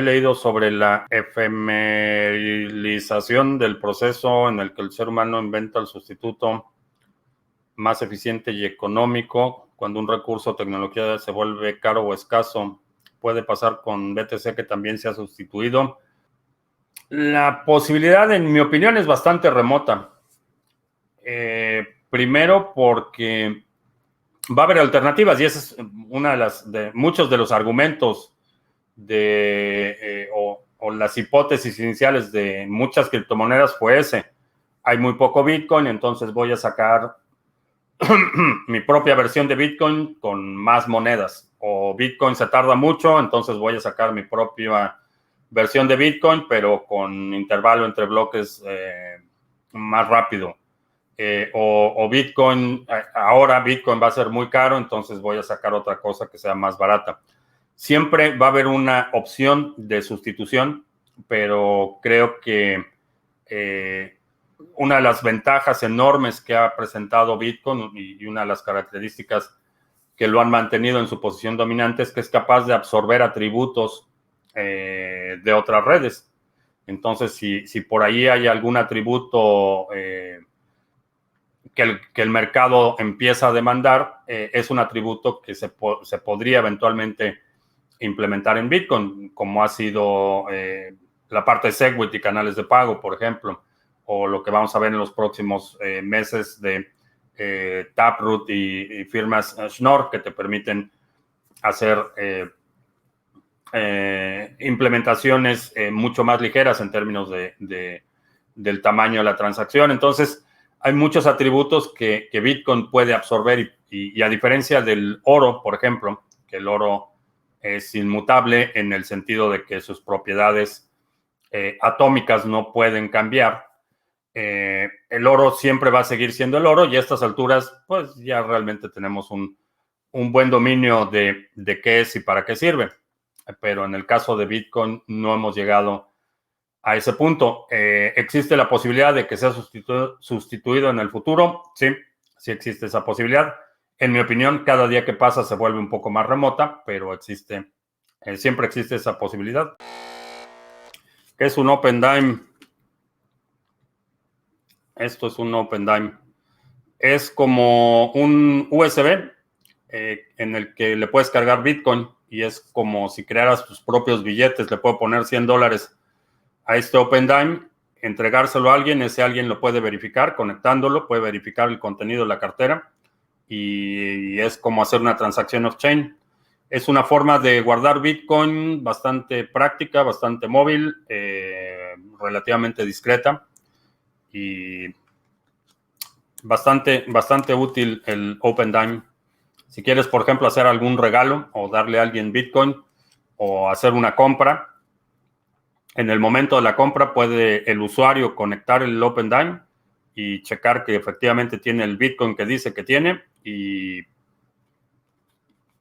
he leído sobre la efemerización del proceso en el que el ser humano inventa el sustituto más eficiente y económico. Cuando un recurso o tecnología se vuelve caro o escaso, puede pasar con BTC que también se ha sustituido. La posibilidad, en mi opinión, es bastante remota. Primero porque va a haber alternativas y esa es una de muchos de los argumentos o las hipótesis iniciales de muchas criptomonedas fue ese. Hay muy poco Bitcoin, entonces voy a sacar mi propia versión de Bitcoin con más monedas. O Bitcoin se tarda mucho, entonces voy a sacar mi propia versión de Bitcoin, pero con intervalo entre bloques más rápido. O Bitcoin, ahora Bitcoin va a ser muy caro, entonces voy a sacar otra cosa que sea más barata. Siempre va a haber una opción de sustitución, pero creo que una de las ventajas enormes que ha presentado Bitcoin y una de las características que lo han mantenido en su posición dominante es que es capaz de absorber atributos de otras redes. Entonces, si por ahí hay algún atributo que el mercado empieza a demandar, es un atributo que se podría eventualmente implementar en Bitcoin, como ha sido la parte de Segwit y canales de pago, por ejemplo, o lo que vamos a ver en los próximos meses de Taproot y firmas Schnorr que te permiten hacer implementaciones mucho más ligeras en términos del tamaño de la transacción. Entonces, hay muchos atributos que Bitcoin puede absorber y a diferencia del oro, por ejemplo, que el oro es inmutable en el sentido de que sus propiedades atómicas no pueden cambiar. El oro siempre va a seguir siendo el oro y a estas alturas, pues ya realmente tenemos un buen dominio de qué es y para qué sirve. Pero en el caso de Bitcoin no hemos llegado a ese punto. ¿Existe la posibilidad de que sea sustituido en el futuro? Sí, sí existe esa posibilidad. En mi opinión, cada día que pasa se vuelve un poco más remota, pero siempre existe esa posibilidad. ¿Qué es un Open Dime? Esto es un Open Dime. Es como un USB en el que le puedes cargar Bitcoin y es como si crearas tus propios billetes. Le puedo poner $100 a este Open Dime, entregárselo a alguien, ese alguien lo puede verificar conectándolo, puede verificar el contenido de la cartera y es como hacer una transacción off-chain. Es una forma de guardar Bitcoin bastante práctica, bastante móvil, relativamente discreta y bastante útil el Open Dime. Si quieres, por ejemplo, hacer algún regalo o darle a alguien Bitcoin o hacer una compra, en el momento de la compra puede el usuario conectar el Open Dime y checar que efectivamente tiene el Bitcoin que dice que tiene y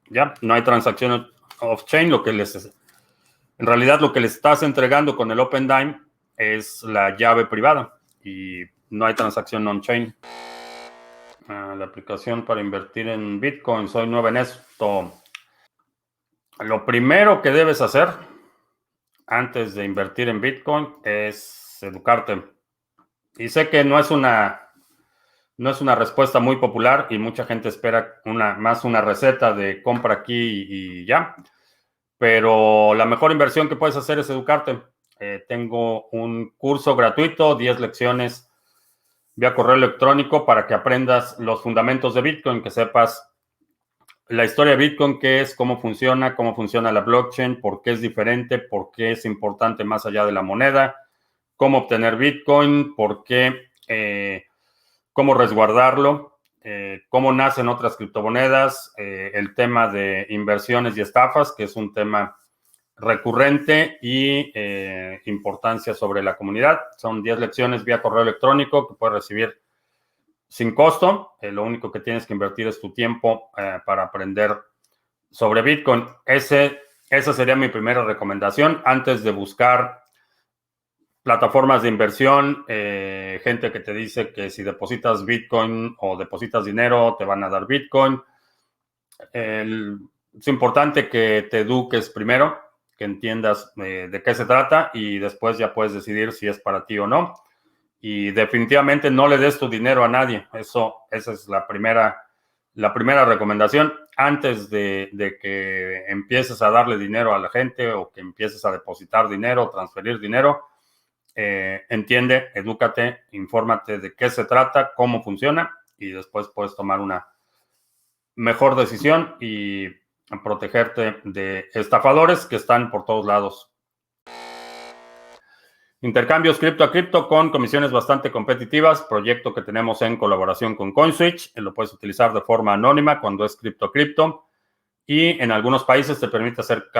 ya, no hay transacción off-chain. En realidad lo que les estás entregando con el Open Dime es la llave privada y no hay transacción on-chain. La aplicación para invertir en Bitcoin, soy nuevo en esto. Lo primero que debes hacer antes de invertir en Bitcoin es educarte. Y sé que no es una respuesta muy popular y mucha gente espera más una receta de compra aquí y ya. Pero la mejor inversión que puedes hacer es educarte. Tengo un curso gratuito, 10 lecciones vía correo electrónico para que aprendas los fundamentos de Bitcoin, que sepas la historia de Bitcoin, qué es, cómo funciona la blockchain, por qué es diferente, por qué es importante más allá de la moneda, cómo obtener Bitcoin, cómo resguardarlo, cómo nacen otras criptomonedas, el tema de inversiones y estafas, que es un tema recurrente y importancia sobre la comunidad. Son 10 lecciones vía correo electrónico que puedes recibir sin costo. Lo único que tienes que invertir es tu tiempo para aprender sobre Bitcoin. Esa sería mi primera recomendación antes de buscar plataformas de inversión, gente que te dice que si depositas Bitcoin o depositas dinero te van a dar Bitcoin. Es importante que te eduques primero, que entiendas de qué se trata y después ya puedes decidir si es para ti o no. Y definitivamente no le des tu dinero a nadie. Esa es la primera recomendación. Antes de que empieces a darle dinero a la gente o que empieces a depositar dinero, transferir dinero, entiende, edúcate, infórmate de qué se trata, cómo funciona y después puedes tomar una mejor decisión y protegerte de estafadores que están por todos lados. Intercambios cripto a cripto con comisiones bastante competitivas, proyecto que tenemos en colaboración con CoinSwitch, lo puedes utilizar de forma anónima cuando es cripto a cripto y en algunos países te permite hacer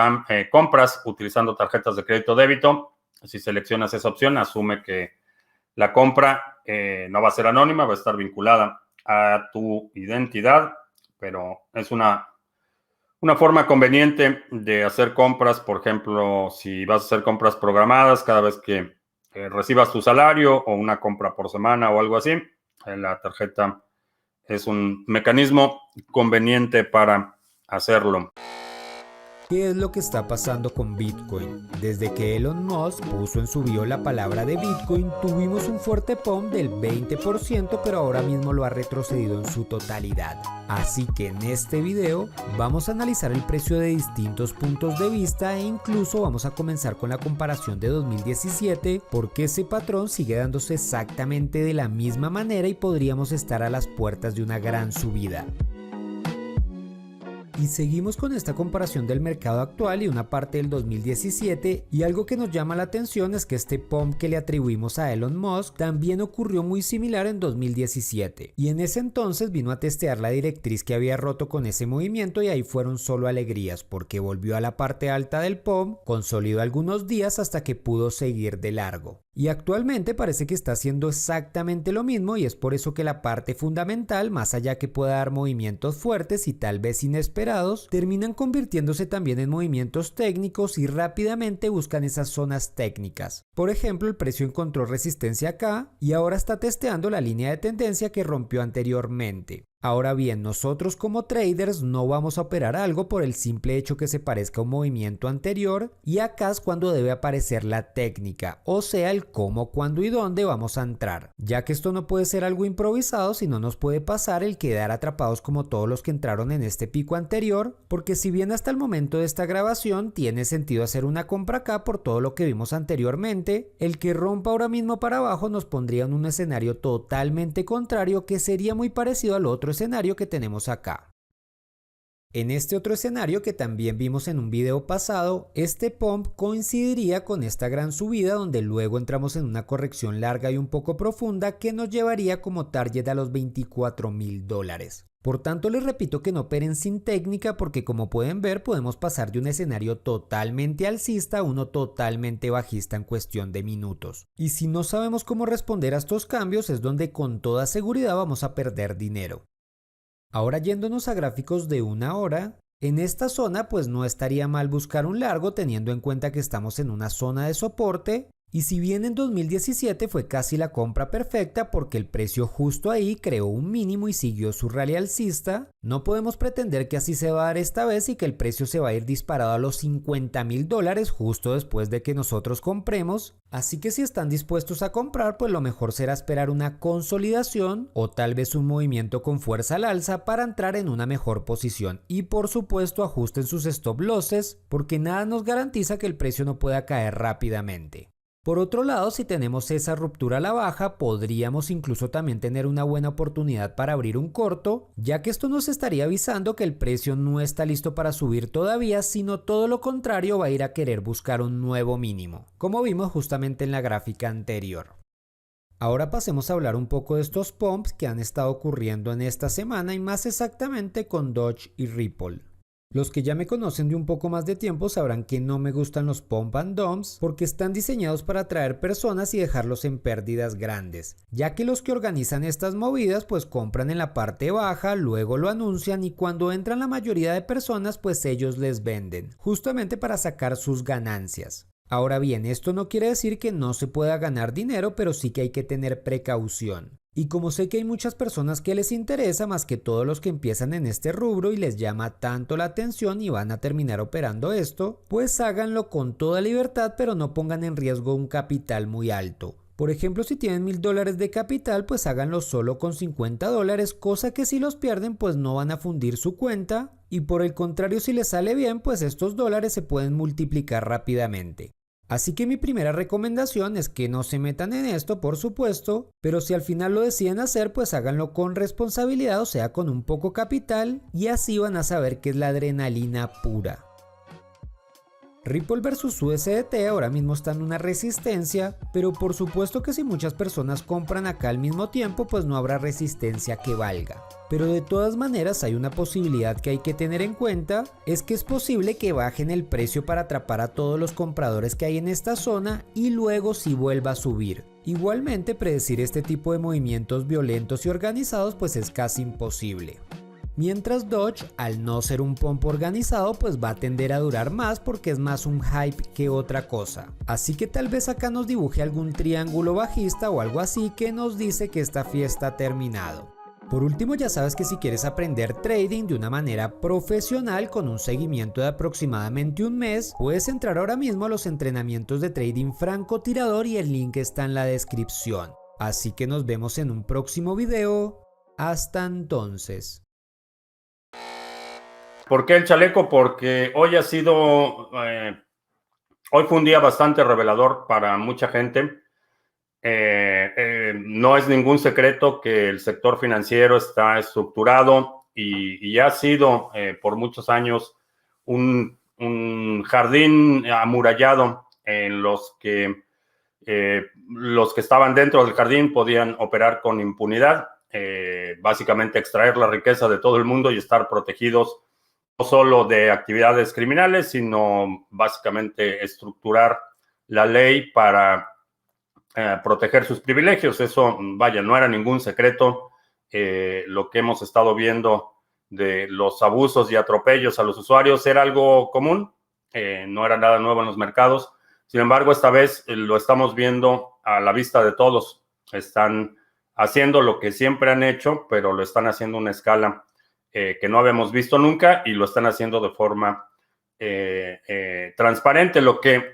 compras utilizando tarjetas de crédito débito. Si seleccionas esa opción, asume que la compra no va a ser anónima, va a estar vinculada a tu identidad, pero es una forma conveniente de hacer compras. Por ejemplo, si vas a hacer compras programadas cada vez que recibas tu salario o una compra por semana o algo así, la tarjeta es un mecanismo conveniente para hacerlo. ¿Qué es lo que está pasando con Bitcoin? Desde que Elon Musk puso en su bio la palabra de Bitcoin, tuvimos un fuerte pump del 20%, pero ahora mismo lo ha retrocedido en su totalidad. Así que en este video vamos a analizar el precio de distintos puntos de vista e incluso vamos a comenzar con la comparación de 2017, porque ese patrón sigue dándose exactamente de la misma manera y podríamos estar a las puertas de una gran subida. Y seguimos con esta comparación del mercado actual y una parte del 2017, y algo que nos llama la atención es que este pump que le atribuimos a Elon Musk también ocurrió muy similar en 2017, y en ese entonces vino a testear la directriz que había roto con ese movimiento y ahí fueron solo alegrías porque volvió a la parte alta del pump, consolidó algunos días hasta que pudo seguir de largo. Y actualmente parece que está haciendo exactamente lo mismo y es por eso que la parte fundamental, más allá que pueda dar movimientos fuertes y tal vez inesperados, terminan convirtiéndose también en movimientos técnicos y rápidamente buscan esas zonas técnicas. Por ejemplo, el precio encontró resistencia acá y ahora está testeando la línea de tendencia que rompió anteriormente. Ahora bien, nosotros como traders no vamos a operar algo por el simple hecho que se parezca a un movimiento anterior, y acá es cuando debe aparecer la técnica, o sea el cómo, cuándo y dónde vamos a entrar, ya que esto no puede ser algo improvisado, sino nos puede pasar el quedar atrapados como todos los que entraron en este pico anterior, porque si bien hasta el momento de esta grabación tiene sentido hacer una compra acá por todo lo que vimos anteriormente, el que rompa ahora mismo para abajo nos pondría en un escenario totalmente contrario que sería muy parecido al otro escenario que tenemos acá. En este otro escenario que también vimos en un video pasado, este pump coincidiría con esta gran subida donde luego entramos en una corrección larga y un poco profunda que nos llevaría como target a los $24,000. Por tanto, les repito que no operen sin técnica porque como pueden ver podemos pasar de un escenario totalmente alcista a uno totalmente bajista en cuestión de minutos. Y si no sabemos cómo responder a estos cambios es donde con toda seguridad vamos a perder dinero. Ahora yéndonos a gráficos de una hora, en esta zona pues no estaría mal buscar un largo teniendo en cuenta que estamos en una zona de soporte. Y si bien en 2017 fue casi la compra perfecta porque el precio justo ahí creó un mínimo y siguió su rally alcista, no podemos pretender que así se va a dar esta vez y que el precio se va a ir disparado a los $50,000 justo después de que nosotros compremos. Así que si están dispuestos a comprar, pues lo mejor será esperar una consolidación o tal vez un movimiento con fuerza al alza para entrar en una mejor posición. Y por supuesto ajusten sus stop losses porque nada nos garantiza que el precio no pueda caer rápidamente. Por otro lado, si tenemos esa ruptura a la baja, podríamos incluso también tener una buena oportunidad para abrir un corto, ya que esto nos estaría avisando que el precio no está listo para subir todavía, sino todo lo contrario, va a ir a querer buscar un nuevo mínimo, como vimos justamente en la gráfica anterior. Ahora pasemos a hablar un poco de estos pumps que han estado ocurriendo en esta semana y más exactamente con Doge y Ripple. Los que ya me conocen de un poco más de tiempo sabrán que no me gustan los pump and dumps porque están diseñados para atraer personas y dejarlos en pérdidas grandes, ya que los que organizan estas movidas pues compran en la parte baja, luego lo anuncian y cuando entran la mayoría de personas pues ellos les venden, justamente para sacar sus ganancias. Ahora bien, esto no quiere decir que no se pueda ganar dinero, pero sí que hay que tener precaución. Y como sé que hay muchas personas que les interesa, más que todos los que empiezan en este rubro y les llama tanto la atención y van a terminar operando esto, pues háganlo con toda libertad, pero no pongan en riesgo un capital muy alto. Por ejemplo, si tienen $1000 de capital, pues háganlo solo con $50, cosa que si los pierden, pues no van a fundir su cuenta. Y por el contrario, si les sale bien, pues estos dólares se pueden multiplicar rápidamente. Así que mi primera recomendación es que no se metan en esto, por supuesto, pero si al final lo deciden hacer, pues háganlo con responsabilidad, o sea, con un poco capital, y así van a saber qué es la adrenalina pura. Ripple versus USDT ahora mismo está en una resistencia, pero por supuesto que si muchas personas compran acá al mismo tiempo, pues no habrá resistencia que valga. Pero de todas maneras hay una posibilidad que hay que tener en cuenta, es que es posible que bajen el precio para atrapar a todos los compradores que hay en esta zona y luego sí vuelva a subir. Igualmente, predecir este tipo de movimientos violentos y organizados pues es casi imposible. Mientras Doge, al no ser un pump organizado, pues va a tender a durar más porque es más un hype que otra cosa. Así que tal vez acá nos dibuje algún triángulo bajista o algo así que nos dice que esta fiesta ha terminado. Por último, ya sabes que si quieres aprender trading de una manera profesional con un seguimiento de aproximadamente un mes, puedes entrar ahora mismo a los entrenamientos de trading francotirador y el link está en la descripción. Así que nos vemos en un próximo video. Hasta entonces. ¿Por qué el chaleco? Porque hoy hoy fue un día bastante revelador para mucha gente. No es ningún secreto que el sector financiero está estructurado y ha sido por muchos años un jardín amurallado en los que estaban dentro del jardín podían operar con impunidad, básicamente extraer la riqueza de todo el mundo y estar protegidos no solo de actividades criminales, sino básicamente estructurar la ley para proteger sus privilegios. Eso, vaya, no era ningún secreto. Lo que hemos estado viendo de los abusos y atropellos a los usuarios era algo común, no era nada nuevo en los mercados. Sin embargo, esta vez lo estamos viendo a la vista de todos. Están haciendo lo que siempre han hecho, pero lo están haciendo a una escala que no habíamos visto nunca y lo están haciendo de forma transparente, lo que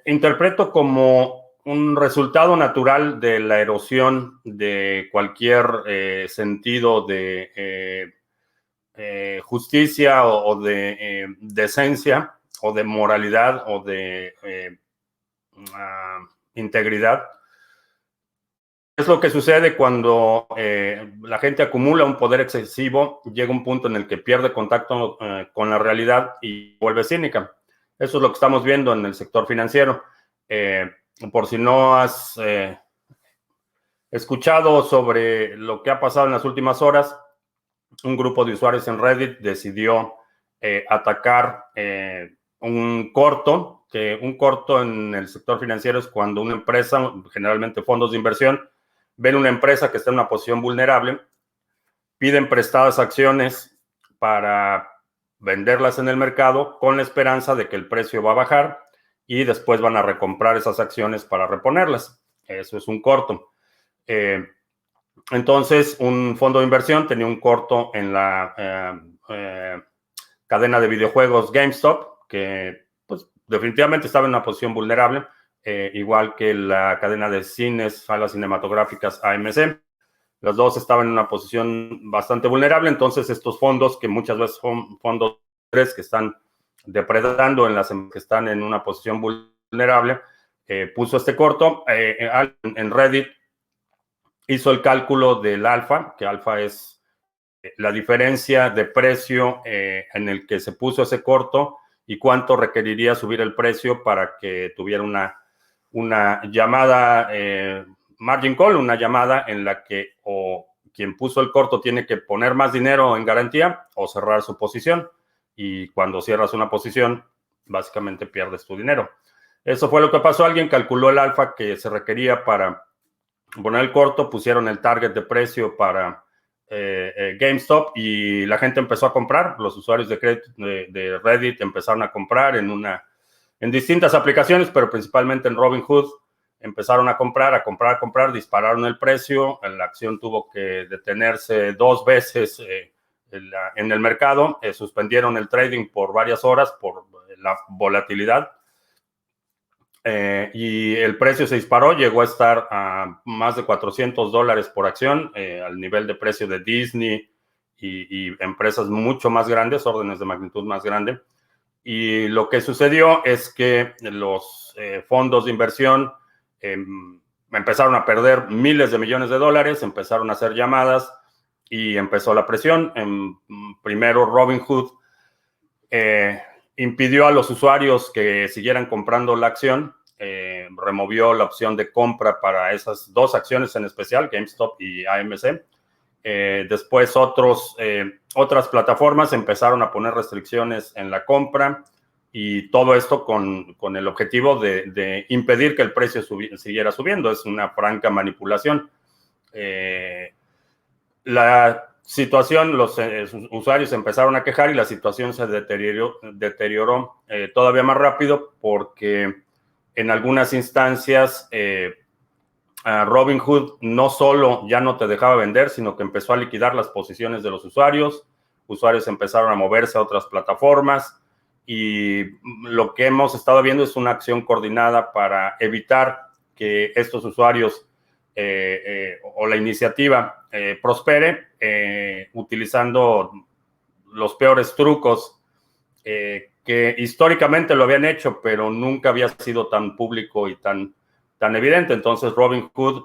interpreto como un resultado natural de la erosión de cualquier sentido de justicia o de decencia o de moralidad o de integridad. Es lo que sucede cuando la gente acumula un poder excesivo, llega un punto en el que pierde contacto con la realidad y vuelve cínica. Eso es lo que estamos viendo en el sector financiero. Por si no has escuchado sobre lo que ha pasado en las últimas horas, un grupo de usuarios en Reddit decidió atacar un corto, que un corto en el sector financiero es cuando una empresa, generalmente fondos de inversión, ven una empresa que está en una posición vulnerable, piden prestadas acciones para venderlas en el mercado con la esperanza de que el precio va a bajar y después van a recomprar esas acciones para reponerlas. Eso es un corto. Entonces, un fondo de inversión tenía un corto en la cadena de videojuegos GameStop, que pues, definitivamente estaba en una posición vulnerable, igual que la cadena de cines, salas cinematográficas AMC. Las dos estaban en una posición bastante vulnerable, entonces estos fondos, que muchas veces son fondos que están depredando en las que están en una posición vulnerable, puso este corto. En Reddit hizo el cálculo del alfa, que alfa es la diferencia de precio en el que se puso ese corto y cuánto requeriría subir el precio para que tuviera una llamada margin call, una llamada en la que o quien puso el corto tiene que poner más dinero en garantía o cerrar su posición. Y cuando cierras una posición, básicamente pierdes tu dinero. Eso fue lo que pasó. Alguien calculó el alfa que se requería para poner el corto, pusieron el target de precio para GameStop y la gente empezó a comprar. Los usuarios de Reddit empezaron a comprar en distintas aplicaciones, pero principalmente en Robinhood. empezaron a comprar, dispararon el precio, la acción tuvo que detenerse 2 veces en el mercado, suspendieron el trading por varias horas por la volatilidad. Y el precio se disparó, llegó a estar a más de $400 por acción, al nivel de precio de Disney y empresas mucho más grandes, órdenes de magnitud más grande. Y lo que sucedió es que los fondos de inversión empezaron a perder miles de millones de dólares, empezaron a hacer llamadas y empezó la presión. Primero, Robinhood impidió a los usuarios que siguieran comprando la acción, removió la opción de compra para esas 2 acciones en especial, GameStop y AMC. Después otras plataformas empezaron a poner restricciones en la compra y todo esto con el objetivo de impedir que el precio siguiera subiendo. Es una franca manipulación. La situación, los usuarios empezaron a quejar y la situación se deterioró todavía más rápido porque en algunas instancias Robinhood no solo ya no te dejaba vender, sino que empezó a liquidar las posiciones de los usuarios. Usuarios empezaron a moverse a otras plataformas y lo que hemos estado viendo es una acción coordinada para evitar que estos usuarios o la iniciativa prospere utilizando los peores trucos que históricamente lo habían hecho, pero nunca había sido tan público y tan evidente. Entonces Robinhood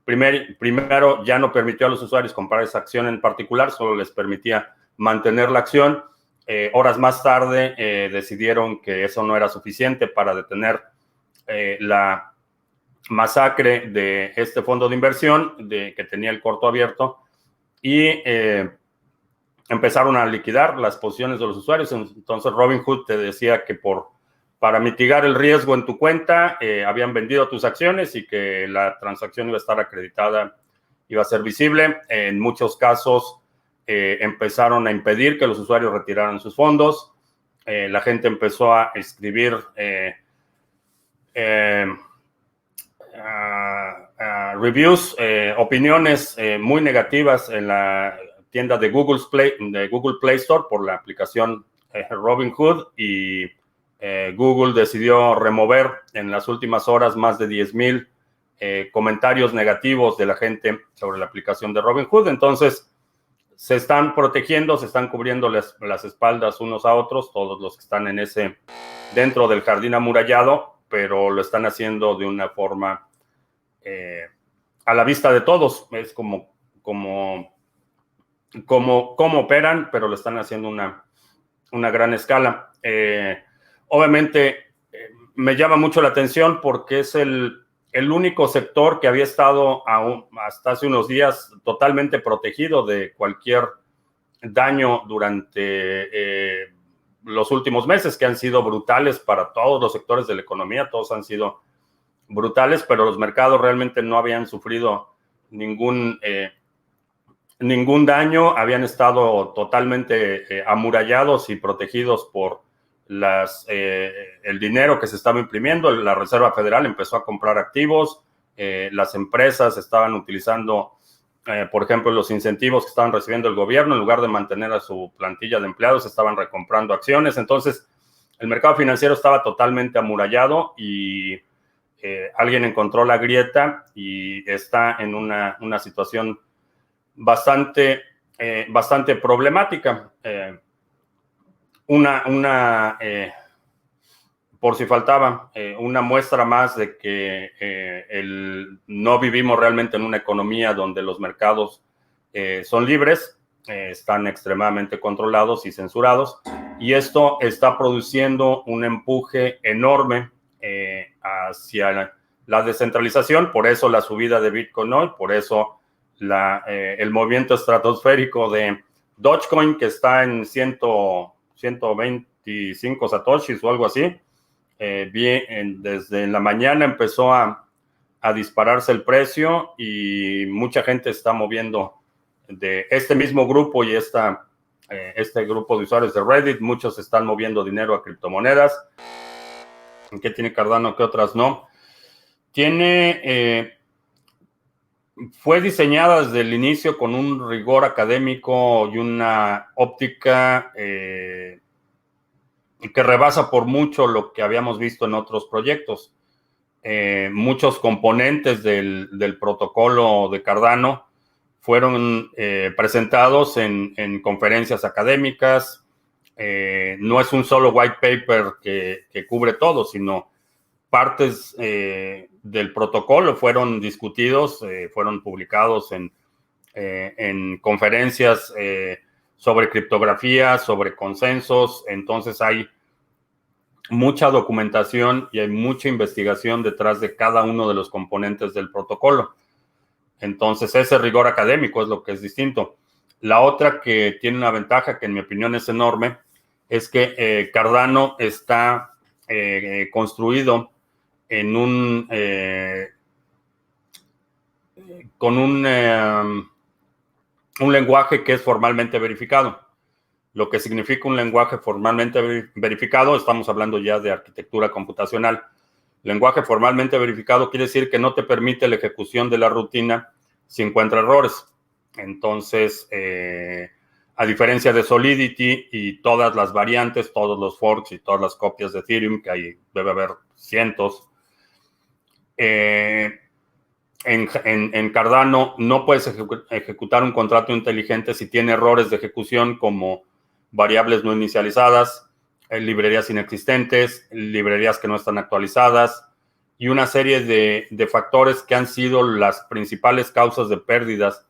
primero ya no permitió a los usuarios comprar esa acción en particular, solo les permitía mantener la acción. Horas más tarde decidieron que eso no era suficiente para detener la masacre de este fondo de inversión que tenía el corto abierto y empezaron a liquidar las posiciones de los usuarios. Entonces Robinhood te decía que para mitigar el riesgo en tu cuenta habían vendido tus acciones y que la transacción iba a estar acreditada, iba a ser visible. En muchos casos empezaron a impedir que los usuarios retiraran sus fondos. La gente empezó a escribir reviews, opiniones muy negativas en la tienda de Google Play Store por la aplicación Robinhood, y Google decidió remover en las últimas horas más de 10,000 comentarios negativos de la gente sobre la aplicación de Robinhood. Entonces, se están protegiendo, se están cubriendo las espaldas unos a otros, todos los que están dentro del jardín amurallado, pero lo están haciendo de una forma a la vista de todos. Es como operan, pero lo están haciendo una gran escala. Obviamente, me llama mucho la atención porque es el único sector que había estado hasta hace unos días totalmente protegido de cualquier daño durante los últimos meses, que han sido brutales para todos los sectores de la economía. Todos han sido brutales, pero los mercados realmente no habían sufrido ningún daño, habían estado totalmente amurallados y protegidos por el dinero que se estaba imprimiendo. La Reserva Federal empezó a comprar activos, las empresas estaban utilizando, por ejemplo, los incentivos que estaban recibiendo el gobierno, en lugar de mantener a su plantilla de empleados, estaban recomprando acciones. Entonces, el mercado financiero estaba totalmente amurallado y alguien encontró la grieta y está en una situación bastante problemática. Por si faltaba, una muestra más de que no vivimos realmente en una economía donde los mercados son libres, están extremadamente controlados y censurados, y esto está produciendo un empuje enorme hacia la descentralización. Por eso la subida de Bitcoin hoy, por eso el movimiento estratosférico de Dogecoin, que está en 125 satoshis o algo así. Desde la mañana empezó a dispararse el precio y mucha gente está moviendo de este mismo grupo y este grupo de usuarios de Reddit. Muchos están moviendo dinero a criptomonedas. ¿Qué tiene Cardano que otras no? Fue diseñada desde el inicio con un rigor académico y una óptica que rebasa por mucho lo que habíamos visto en otros proyectos. Muchos componentes del protocolo de Cardano fueron presentados en conferencias académicas. No es un solo white paper que cubre todo, sino partes del protocolo fueron discutidos, fueron publicados en conferencias sobre criptografía, sobre consensos. Entonces hay mucha documentación y hay mucha investigación detrás de cada uno de los componentes del protocolo. Entonces, ese rigor académico es lo que es distinto. La otra que tiene una ventaja, que en mi opinión es enorme, es que Cardano está construido con un lenguaje que es formalmente verificado. Lo que significa un lenguaje formalmente verificado, estamos hablando ya de arquitectura computacional. Lenguaje formalmente verificado quiere decir que no te permite la ejecución de la rutina si encuentra errores. Entonces, a diferencia de Solidity y todas las variantes, todos los forks y todas las copias de Ethereum, que ahí debe haber cientos, en Cardano no puedes ejecutar un contrato inteligente si tiene errores de ejecución como variables no inicializadas, librerías inexistentes, librerías que no están actualizadas y una serie de factores que han sido las principales causas de pérdidas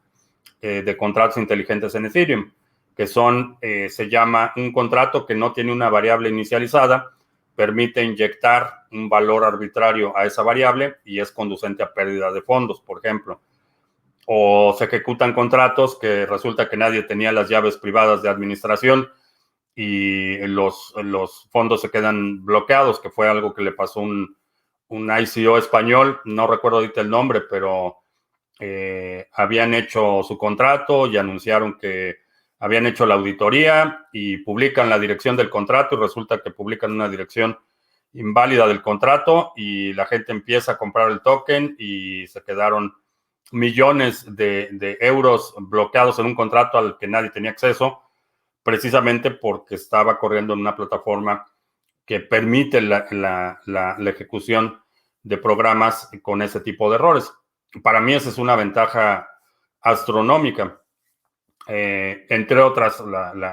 de contratos inteligentes en Ethereum, que son, se llama un contrato que no tiene una variable inicializada, permite inyectar un valor arbitrario a esa variable y es conducente a pérdida de fondos, por ejemplo. O se ejecutan contratos que resulta que nadie tenía las llaves privadas de administración y los fondos se quedan bloqueados, que fue algo que le pasó un ICO español, no recuerdo ahorita el nombre, pero habían hecho su contrato y anunciaron que habían hecho la auditoría y publican la dirección del contrato y resulta que publican una dirección inválida del contrato y la gente empieza a comprar el token y se quedaron millones de euros bloqueados en un contrato al que nadie tenía acceso, precisamente porque estaba corriendo en una plataforma que permite la ejecución de programas con ese tipo de errores. Para mí esa es una ventaja astronómica. Entre otras,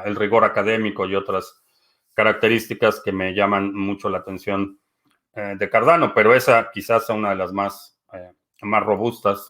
el rigor académico y otras características que me llaman mucho la atención de Cardano, pero esa quizás sea una de las más robustas.